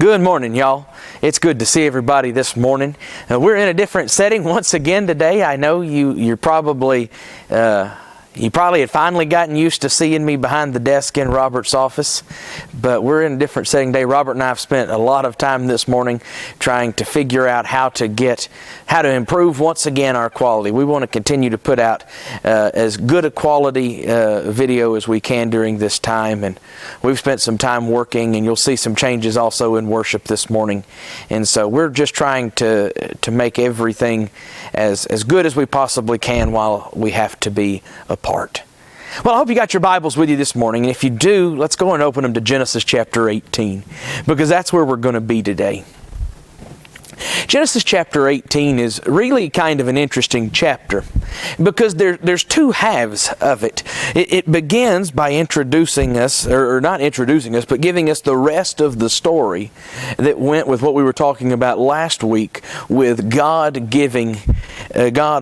Good morning, y'all. It's good to see everybody this morning. We're in a different setting once again today. I know you probably had finally gotten used to seeing me behind the desk in Robert's office, but we're in a different setting today. Robert and I have spent a lot of time this morning trying to figure out how to improve once again our quality. We want to continue to put out as good a quality video as we can during this time, and we've spent some time working, and you'll see some changes also in worship this morning. And so we're just trying to make everything as good as we possibly can while we have to be apart. Well, I hope you got your Bibles with you this morning, and if you do, let's go and open them to Genesis chapter 18, because that's where we're going to be today. Genesis chapter 18 is really kind of an interesting chapter because there's two halves of it. It begins by introducing us, or not introducing us, but giving us the rest of the story that went with what we were talking about last week, with God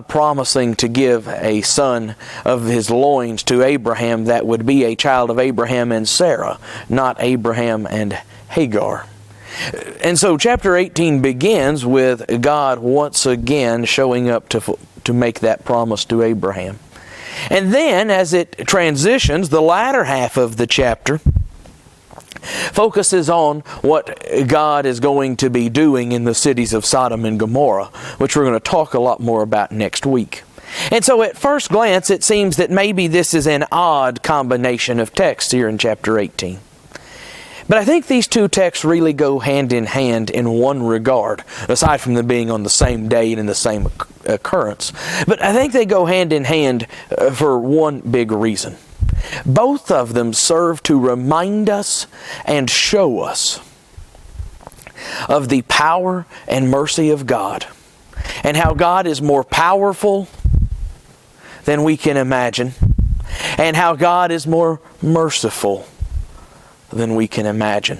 promising to give a son of his loins to Abraham that would be a child of Abraham and Sarah, not Abraham and Hagar. And so chapter 18 begins with God once again showing up to make that promise to Abraham. And then as it transitions, the latter half of the chapter focuses on what God is going to be doing in the cities of Sodom and Gomorrah, which we're going to talk a lot more about next week. And so at first glance, it seems that maybe this is an odd combination of texts here in chapter 18. But I think these two texts really go hand in hand in one regard, aside from them being on the same day and in the same occurrence. But I think they go hand in hand for one big reason. Both of them serve to remind us and show us of the power and mercy of God, and how God is more powerful than we can imagine, and how God is more merciful than we can imagine.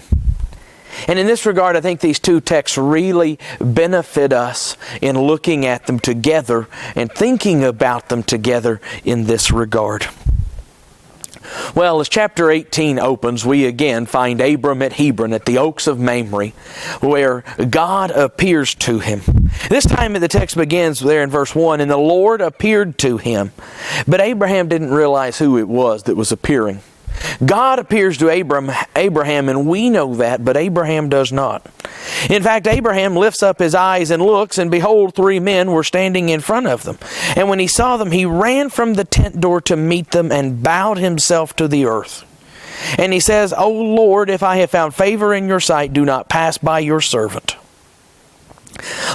And in this regard, I think these two texts really benefit us in looking at them together and thinking about them together in this regard. Well, as chapter 18 opens, we again find Abram at Hebron at the Oaks of Mamre, where God appears to him. This time the text begins there in verse 1, and the Lord appeared to him. But Abraham didn't realize who it was that was appearing. God appears to Abraham, and we know that, but Abraham does not. In fact, Abraham lifts up his eyes and looks, and behold, 3 men were standing in front of them. And when he saw them, he ran from the tent door to meet them and bowed himself to the earth. And he says, O Lord, if I have found favor in your sight, do not pass by your servant.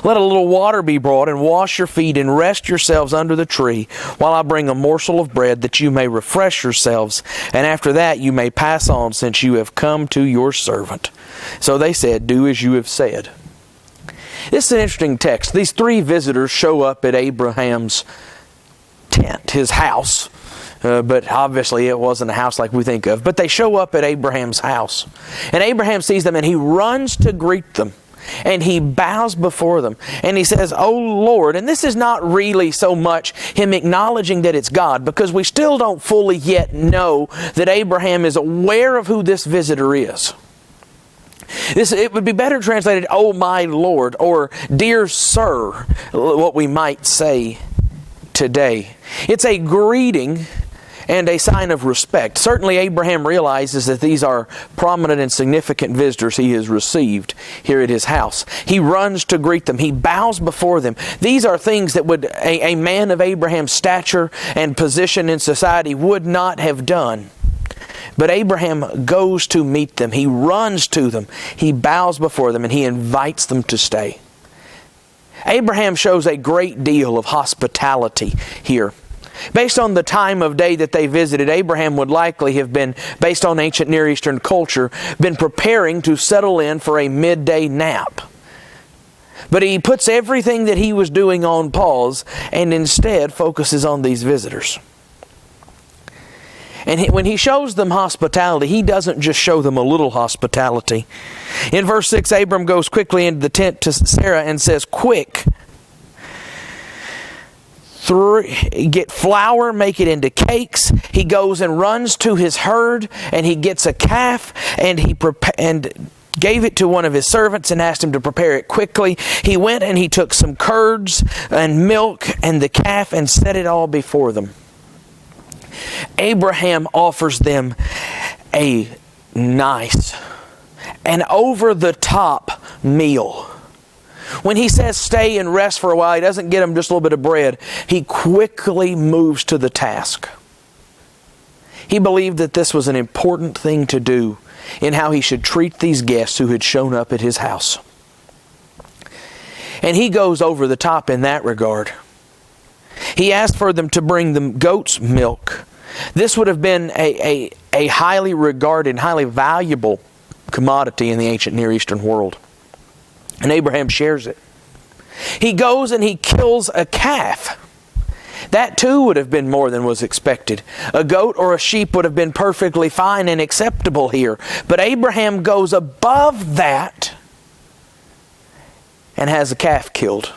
Let a little water be brought, and wash your feet, and rest yourselves under the tree, while I bring a morsel of bread, that you may refresh yourselves, and after that you may pass on, since you have come to your servant. So they said, Do as you have said. This is an interesting text. These 3 visitors show up at Abraham's tent, his house. But obviously it wasn't a house like we think of. But they show up at Abraham's house. And Abraham sees them, and he runs to greet them. And he bows before them. And he says, O Lord. And this is not really so much him acknowledging that it's God, because we still don't fully yet know that Abraham is aware of who this visitor is. It would be better translated, O my Lord, or Dear Sir, what we might say today. It's a greeting and a sign of respect. Certainly Abraham realizes that these are prominent and significant visitors he has received here at his house. He runs to greet them. He bows before them. These are things that a man of Abraham's stature and position in society would not have done. But Abraham goes to meet them. He runs to them. He bows before them, and he invites them to stay. Abraham shows a great deal of hospitality here. Based on the time of day that they visited, Abraham would likely have been, based on ancient Near Eastern culture, been preparing to settle in for a midday nap. But he puts everything that he was doing on pause and instead focuses on these visitors. And when he shows them hospitality, he doesn't just show them a little hospitality. In verse 6, Abram goes quickly into the tent to Sarah and says, Quick! Get flour, make it into cakes. He goes and runs to his herd, and he gets a calf, and gave it to one of his servants and asked him to prepare it quickly. He went and he took some curds and milk and the calf and set it all before them. Abraham offers them a nice and over-the-top meal. When he says stay and rest for a while, he doesn't get them just a little bit of bread. He quickly moves to the task. He believed that this was an important thing to do in how he should treat these guests who had shown up at his house. And he goes over the top in that regard. He asked for them to bring them goat's milk. This would have been a highly regarded, highly valuable commodity in the ancient Near Eastern world. And Abraham shares it. He goes and he kills a calf. That too would have been more than was expected. A goat or a sheep would have been perfectly fine and acceptable here. But Abraham goes above that and has a calf killed.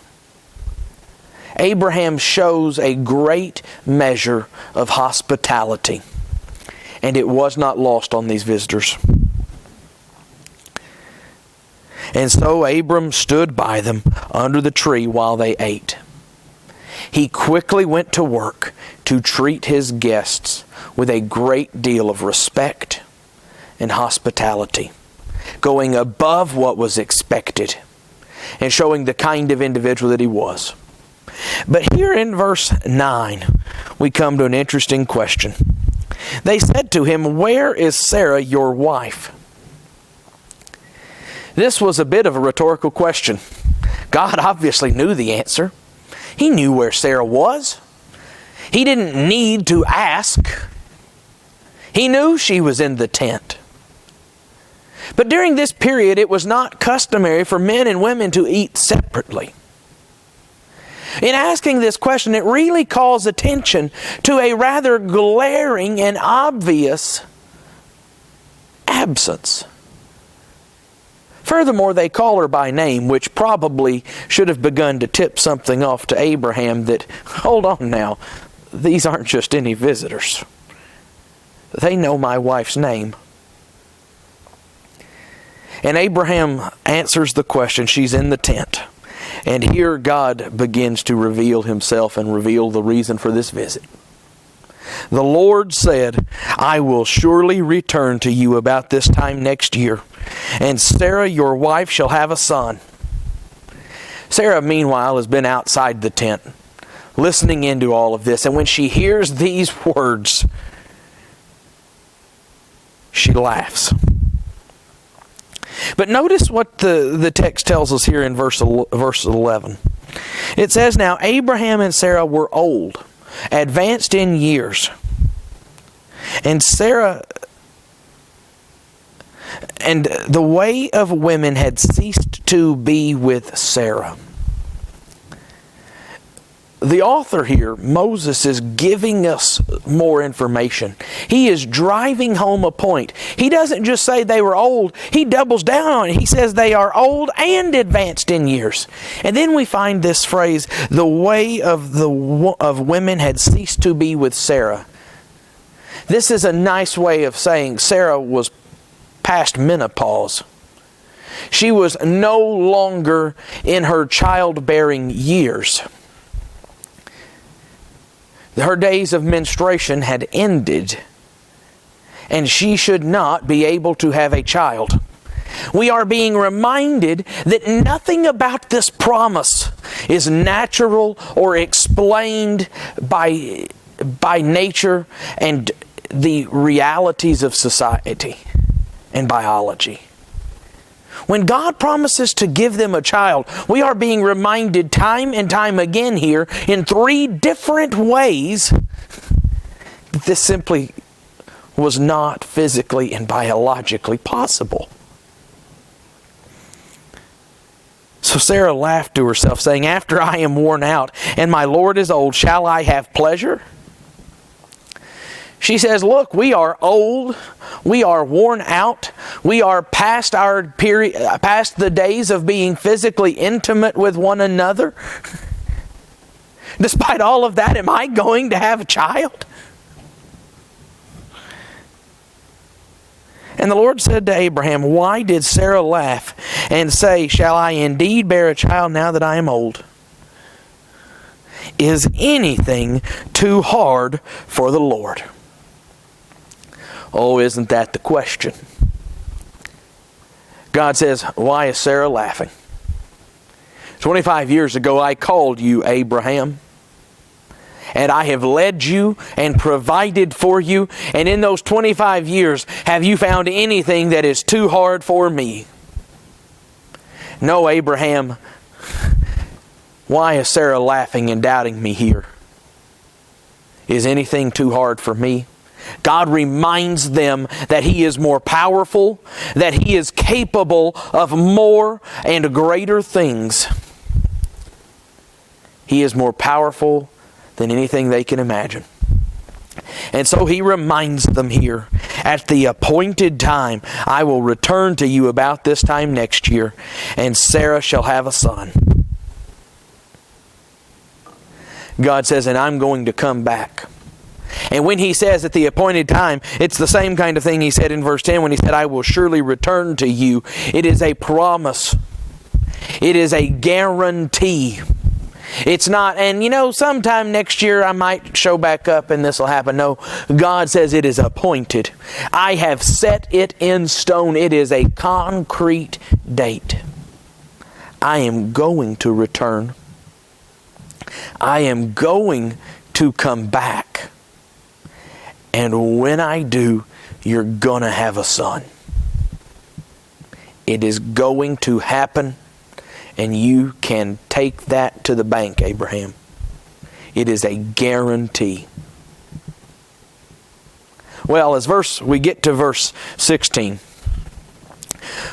Abraham shows a great measure of hospitality, and it was not lost on these visitors. And so Abram stood by them under the tree while they ate. He quickly went to work to treat his guests with a great deal of respect and hospitality, going above what was expected and showing the kind of individual that he was. But here in verse 9, we come to an interesting question. They said to him, "Where is Sarah, your wife?" This was a bit of a rhetorical question. God obviously knew the answer. He knew where Sarah was. He didn't need to ask. He knew she was in the tent. But during this period, it was not customary for men and women to eat separately. In asking this question, it really calls attention to a rather glaring and obvious absence. Furthermore, they call her by name, which probably should have begun to tip something off to Abraham that, hold on now, these aren't just any visitors. They know my wife's name. And Abraham answers the question. She's in the tent. And here God begins to reveal himself and reveal the reason for this visit. The Lord said, "I will surely return to you about this time next year, and Sarah your wife shall have a son." Sarah, meanwhile, has been outside the tent, listening into all of this. And when she hears these words, she laughs. But notice what the text tells us here in verse 11. It says, "Now Abraham and Sarah were old, advanced in years. And the way of women had ceased to be with Sarah." The author here, Moses, is giving us more information. He is driving home a point. He doesn't just say they were old. He doubles down on it. He says they are old and advanced in years. And then we find this phrase, "the way of women had ceased to be with Sarah." This is a nice way of saying Sarah was past menopause. She was no longer in her childbearing years. Her days of menstruation had ended, and she should not be able to have a child. We are being reminded that nothing about this promise is natural or explained by nature and the realities of society and biology. When God promises to give them a child, we are being reminded time and time again here in 3 different ways that this simply was not physically and biologically possible. So Sarah laughed to herself, saying, "After I am worn out and my Lord is old, shall I have pleasure?" She says, "Look, we are old, we are worn out, we are past our period, past the days of being physically intimate with one another. Despite all of that, am I going to have a child?" And the Lord said to Abraham, why did Sarah laugh and say, shall I indeed bear a child now that I am old? Is anything too hard for the Lord? Oh, isn't that the question? God says, why is Sarah laughing? 25 years ago I called you Abraham, and I have led you and provided for you. And in those 25 years, have you found anything that is too hard for me? No, Abraham. Why is Sarah laughing and doubting me here? Is anything too hard for me? God reminds them that He is more powerful, that He is capable of more and greater things. He is more powerful than anything they can imagine. And so He reminds them here, at the appointed time, I will return to you about this time next year, and Sarah shall have a son. God says, and I'm going to come back. And when He says at the appointed time, it's the same kind of thing He said in verse 10 when He said, I will surely return to you. It is a promise. It is a guarantee. It's not, and sometime next year I might show back up and this will happen. No, God says it is appointed. I have set it in stone. It is a concrete date. I am going to return. I am going to come back. And when I do, you're going to have a son. It is going to happen. And you can take that to the bank, Abraham. It is a guarantee. Well, as we get to verse 16,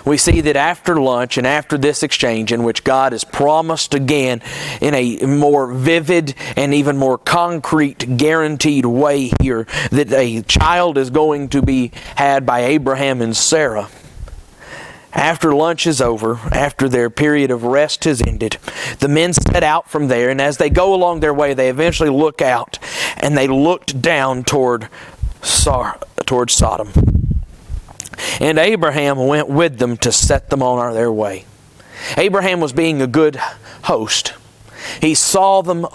we see that after lunch and after this exchange in which God has promised again in a more vivid and even more concrete, guaranteed way here that a child is going to be had by Abraham and Sarah. After lunch is over, after their period of rest has ended, the men set out from there, and as they go along their way, they eventually look out, and they looked down toward Sodom. And Abraham went with them to set them on their way. Abraham was being a good host. He saw them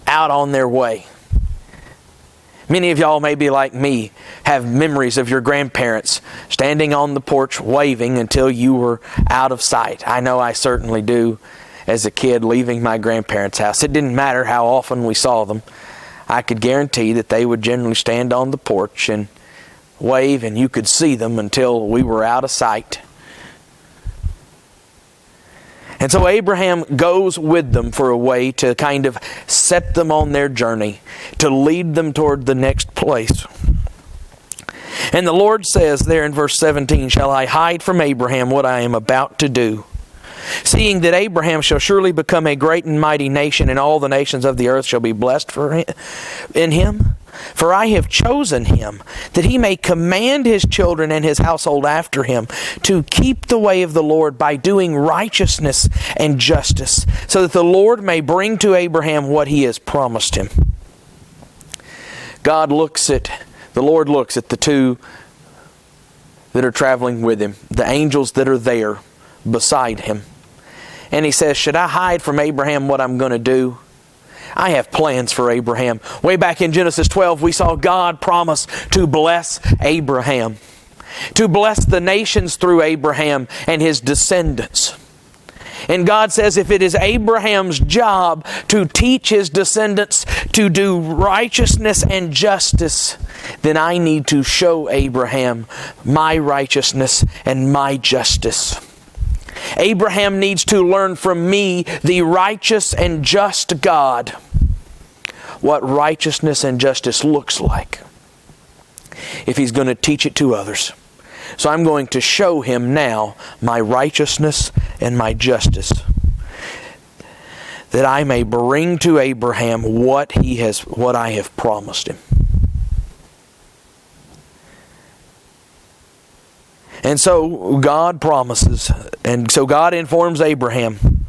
out on their way. Many of y'all, maybe like me, have memories of your grandparents standing on the porch waving until you were out of sight. I know I certainly do as a kid leaving my grandparents' house. It didn't matter how often we saw them. I could guarantee that they would generally stand on the porch and wave, and you could see them until we were out of sight. And so Abraham goes with them for a way to kind of set them on their journey, to lead them toward the next place. And the Lord says there in verse 17, shall I hide from Abraham what I am about to do? Seeing that Abraham shall surely become a great and mighty nation, and all the nations of the earth shall be blessed in him. For I have chosen him, that he may command his children and his household after him, to keep the way of the Lord by doing righteousness and justice, so that the Lord may bring to Abraham what he has promised him. The Lord looks at the two that are traveling with him, the angels that are there beside him. And he says, should I hide from Abraham what I'm going to do? I have plans for Abraham. Way back in Genesis 12, we saw God promise to bless Abraham, to bless the nations through Abraham and his descendants. And God says if it is Abraham's job to teach his descendants to do righteousness and justice, then I need to show Abraham my righteousness and my justice. Abraham needs to learn from me, the righteous and just God, what righteousness and justice looks like if he's going to teach it to others. So I'm going to show him now my righteousness and my justice, that I may bring to Abraham what I have promised him. And so God promises, and so God informs Abraham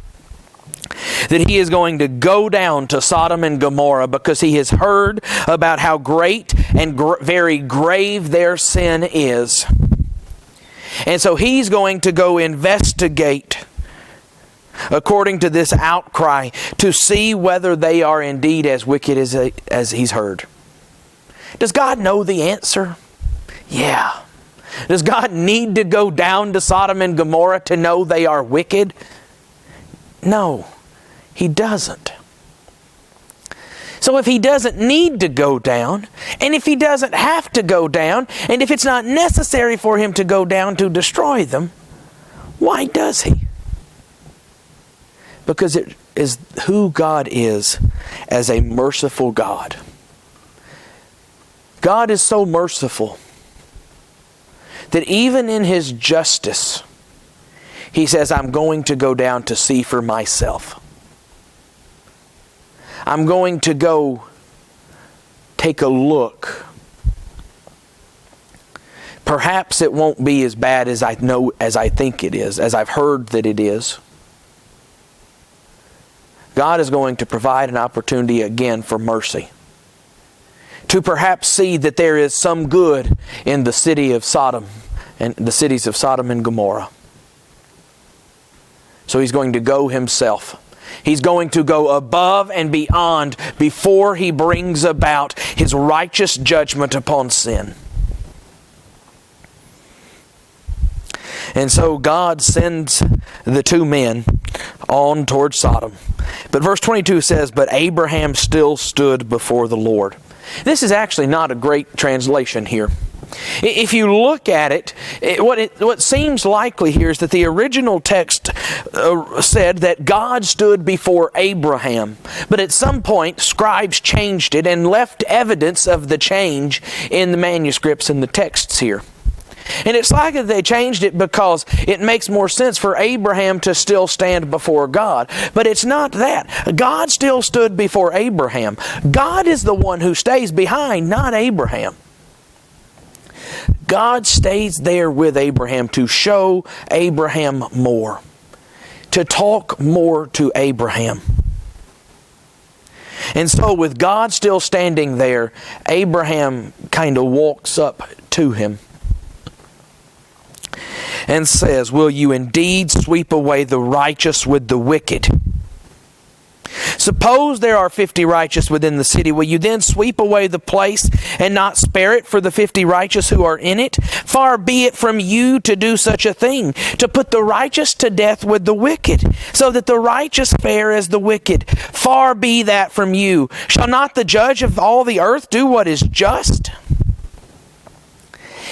that he is going to go down to Sodom and Gomorrah because he has heard about how great and very grave their sin is. And so he's going to go investigate according to this outcry to see whether they are indeed as wicked as he's heard. Does God know the answer? Yeah. Does God need to go down to Sodom and Gomorrah to know they are wicked? No, He doesn't. So if He doesn't need to go down, and if He doesn't have to go down, and if it's not necessary for Him to go down to destroy them, why does He? Because it is who God is as a merciful God. God is so merciful that even in His justice, He says, I'm going to go down to see for myself. I'm going to go take a look. Perhaps it won't be as bad as I think it is, as I've heard that it is. God is going to provide an opportunity again for mercy. To perhaps see that there is some good in the city of Sodom and the cities of Sodom and Gomorrah. So He's going to go Himself. He's going to go above and beyond before He brings about His righteous judgment upon sin. And so God sends the two men on towards Sodom. But verse 22 says, but Abraham still stood before the Lord. This is actually not a great translation here. If you look at it, what seems likely here is that the original text said that God stood before Abraham. But at some point, scribes changed it and left evidence of the change in the manuscripts and the texts here. And it's like that they changed it because it makes more sense for Abraham to still stand before God. But it's not that. God still stood before Abraham. God is the one who stays behind, not Abraham. God stays there with Abraham to show Abraham more, to talk more to Abraham. And so with God still standing there, Abraham kind of walks up to him and says, will you indeed sweep away the righteous with the wicked? Suppose there are 50 righteous within the city. Will you then sweep away the place and not spare it for the 50 righteous who are in it? Far be it from you to do such a thing, to put the righteous to death with the wicked, so that the righteous fare as the wicked. Far be that from you. Shall not the judge of all the earth do what is just?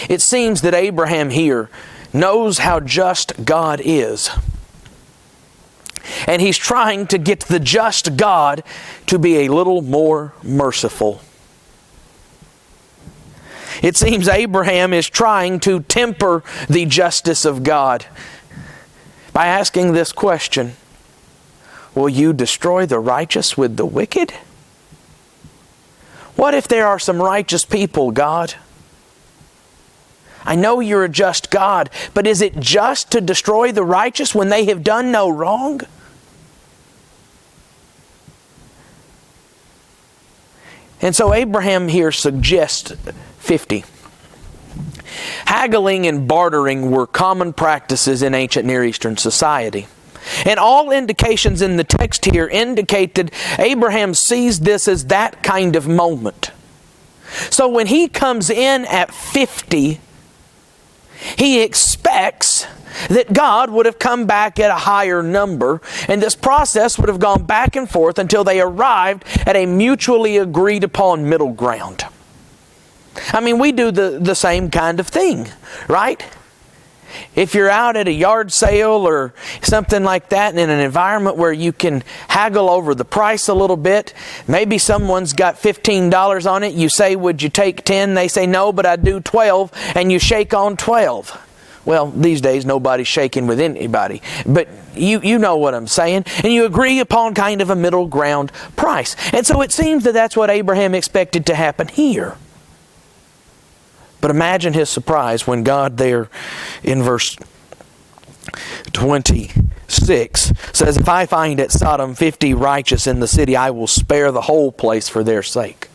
It seems that Abraham here knows how just God is. And he's trying to get the just God to be a little more merciful. It seems Abraham is trying to temper the justice of God by asking this question, will you destroy the righteous with the wicked? What if there are some righteous people, God? I know you're a just God, but is it just to destroy the righteous when they have done no wrong? And so Abraham here suggests 50. Haggling and bartering were common practices in ancient Near Eastern society. And all indications in the text here indicate that Abraham sees this as that kind of moment. So when he comes in at 50, he expects that God would have come back at a higher number, and this process would have gone back and forth until they arrived at a mutually agreed upon middle ground. I mean, we do the same kind of thing, right? If you're out at a yard sale or something like that in an environment where you can haggle over the price a little bit, maybe someone's got $15 on it, you say, would you take 10? They say, no, but I'd do 12, and you shake on 12. Well, these days nobody's shaking with anybody, but you know what I'm saying. And you agree upon kind of a middle ground price. And so it seems that that's what Abraham expected to happen here. But imagine his surprise when God there in verse 26 says, if I find at Sodom 50 righteous in the city, I will spare the whole place for their sake.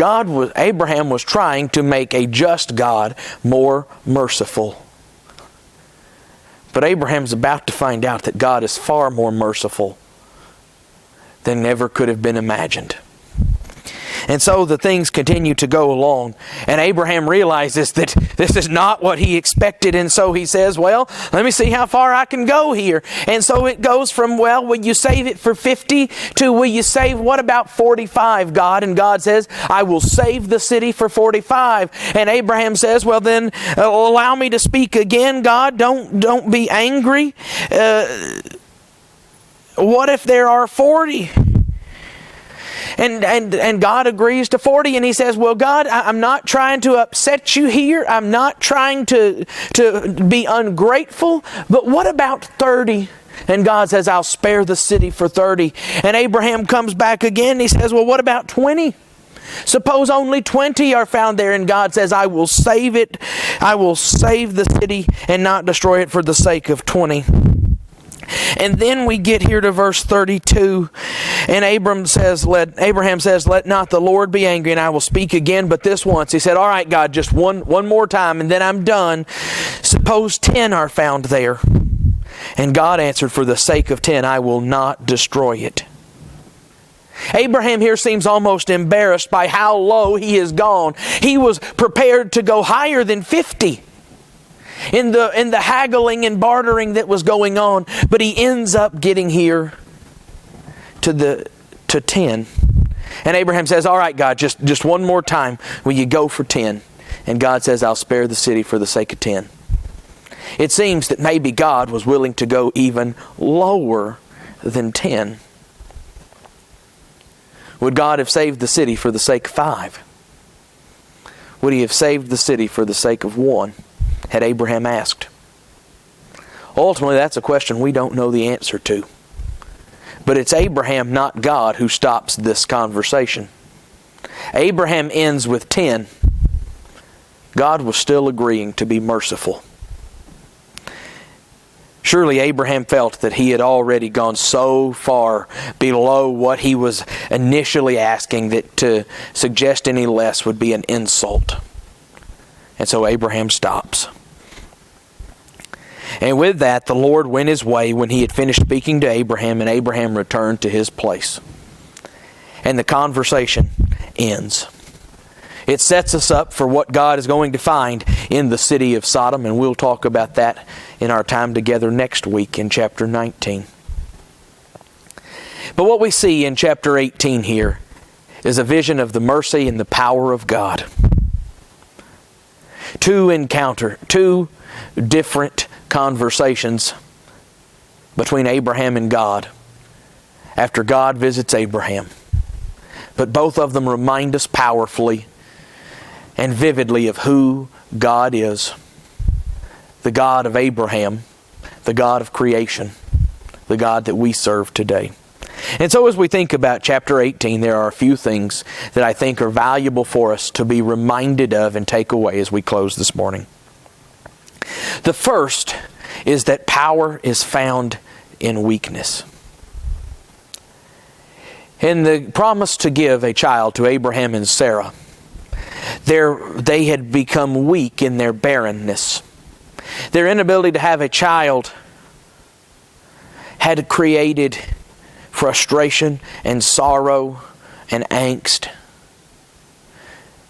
Abraham was trying to make a just God more merciful. But Abraham's about to find out that God is far more merciful than ever could have been imagined. And so the things continue to go along. And Abraham realizes that this is not what he expected. And so he says, well, let me see how far I can go here. And so it goes from, well, will you save it for 50 to will you save, what about 45, God? And God says, I will save the city for 45. And Abraham says, well then, allow me to speak again, God. Don't be angry. What if there are 40? And God agrees to 40, and he says, well, God, I'm not trying to upset you here. I'm not trying to be ungrateful, but what about 30? And God says, I'll spare the city for 30. And Abraham comes back again, and he says, well, what about 20? Suppose only 20 are found there, and God says, I will save it. I will save the city and not destroy it for the sake of 20. And then we get here to verse 32, and Abraham says, let not the Lord be angry, and I will speak again, but this once. He said, all right, God, just one more time, and then I'm done. Suppose 10 are found there. And God answered, for the sake of 10, I will not destroy it. Abraham here seems almost embarrassed by how low he has gone. He was prepared to go higher than 50. In the haggling and bartering that was going on, but he ends up getting here to 10. And Abraham says, all right, God, just one more time, will you go for 10? And God says, I'll spare the city for the sake of 10. It seems that maybe God was willing to go even lower than 10. Would God have saved the city for the sake of 5? Would he have saved the city for the sake of 1? Had Abraham asked. Ultimately, that's a question we don't know the answer to. But it's Abraham, not God, who stops this conversation. Abraham ends with 10. God was still agreeing to be merciful. Surely Abraham felt that he had already gone so far below what he was initially asking that to suggest any less would be an insult. And so Abraham stops. And with that, the Lord went his way when he had finished speaking to Abraham, and Abraham returned to his place. And the conversation ends. It sets us up for what God is going to find in the city of Sodom, and we'll talk about that in our time together next week in chapter 19. But what we see in chapter 18 here is a vision of the mercy and the power of God. Two different conversations between Abraham and God after God visits Abraham. But both of them remind us powerfully and vividly of who God is. The God of Abraham, the God of creation, the God that we serve today. And so as we think about chapter 18, there are a few things that I think are valuable for us to be reminded of and take away as we close this morning. The first is that power is found in weakness. In the promise to give a child to Abraham and Sarah, they had become weak in their barrenness. Their inability to have a child had created frustration and sorrow and angst.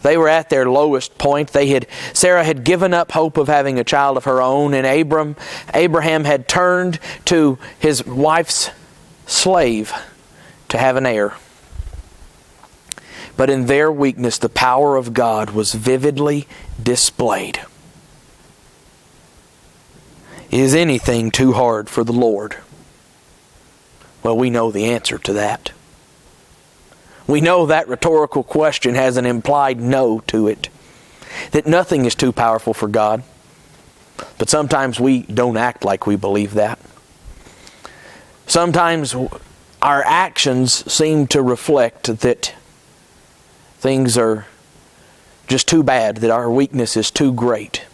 They were at their lowest point. Sarah had given up hope of having a child of her own, and Abraham had turned to his wife's slave to have an heir. But in their weakness, the power of God was vividly displayed. Is anything too hard for the Lord? Well, we know the answer to that. We know that rhetorical question has an implied no to it. That nothing is too powerful for God. But sometimes we don't act like we believe that. Sometimes our actions seem to reflect that things are just too bad, that our weakness is too great.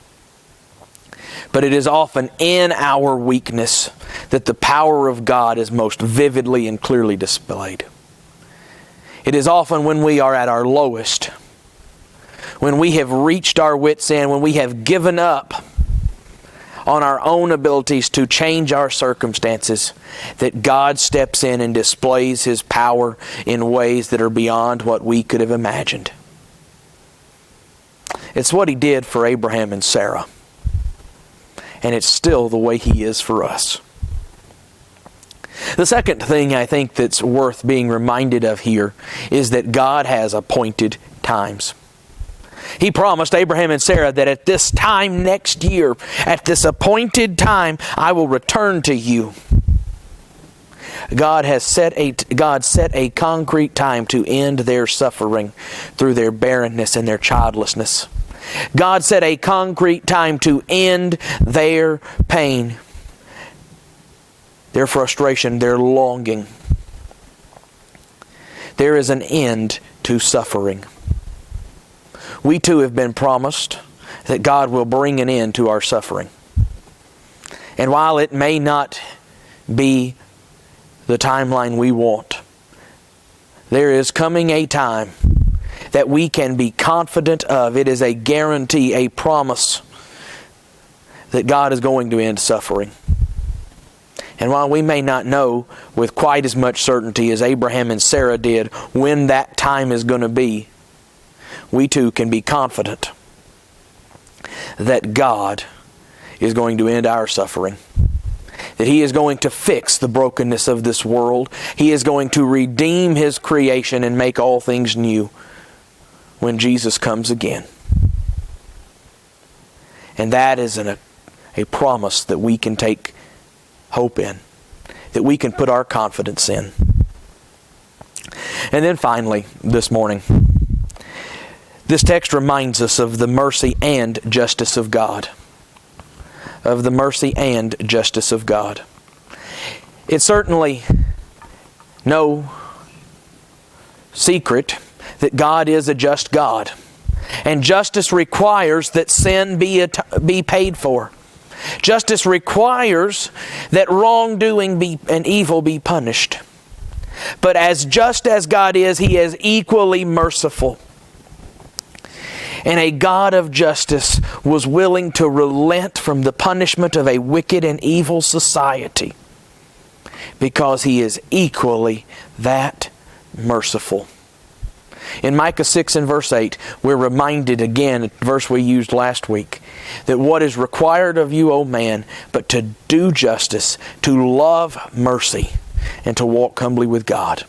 But it is often in our weakness that the power of God is most vividly and clearly displayed. It is often when we are at our lowest when we have reached our wits' end, when we have given up on our own abilities to change our circumstances, that God steps in and displays His power in ways that are beyond what we could have imagined. It's what He did for Abraham and Sarah. And it's still the way He is for us. The second thing I think that's worth being reminded of here is that God has appointed times. He promised Abraham and Sarah that at this time next year, at this appointed time, I will return to you. God set a concrete time to end their suffering through their barrenness and their childlessness. God set a concrete time to end their pain, their frustration, their longing. There is an end to suffering. We too have been promised that God will bring an end to our suffering. And while it may not be the timeline we want, there is coming a time that we can be confident of. It is a guarantee, a promise that God is going to end suffering. And while we may not know with quite as much certainty as Abraham and Sarah did when that time is going to be, we too can be confident that God is going to end our suffering. That He is going to fix the brokenness of this world. He is going to redeem His creation and make all things new when Jesus comes again. And that is a promise that we can take hope in, that we can put our confidence in. And then finally, this morning, this text reminds us of the mercy and justice of God. Of the mercy and justice of God. It's certainly no secret that God is a just God. And justice requires that sin be paid for. Justice requires that wrongdoing and evil be punished. But as just as God is, He is equally merciful. And a God of justice was willing to relent from the punishment of a wicked and evil society because He is equally that merciful. In Micah 6 and verse 8, we're reminded again, a verse we used last week, that what is required of you, O man, but to do justice, to love mercy, and to walk humbly with God.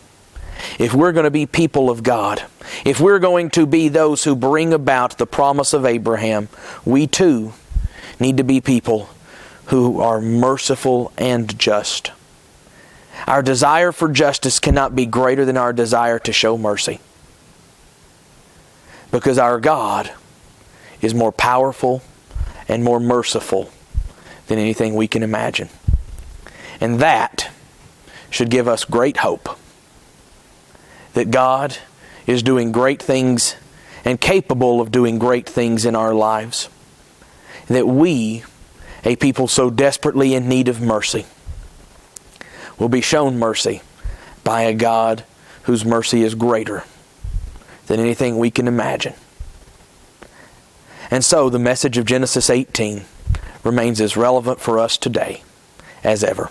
If we're going to be people of God, if we're going to be those who bring about the promise of Abraham, we too need to be people who are merciful and just. Our desire for justice cannot be greater than our desire to show mercy. Because our God is more powerful and more merciful than anything we can imagine. And that should give us great hope that God is doing great things and capable of doing great things in our lives. That we, a people so desperately in need of mercy, will be shown mercy by a God whose mercy is greater than anything we can imagine. And so the message of Genesis 18 remains as relevant for us today as ever.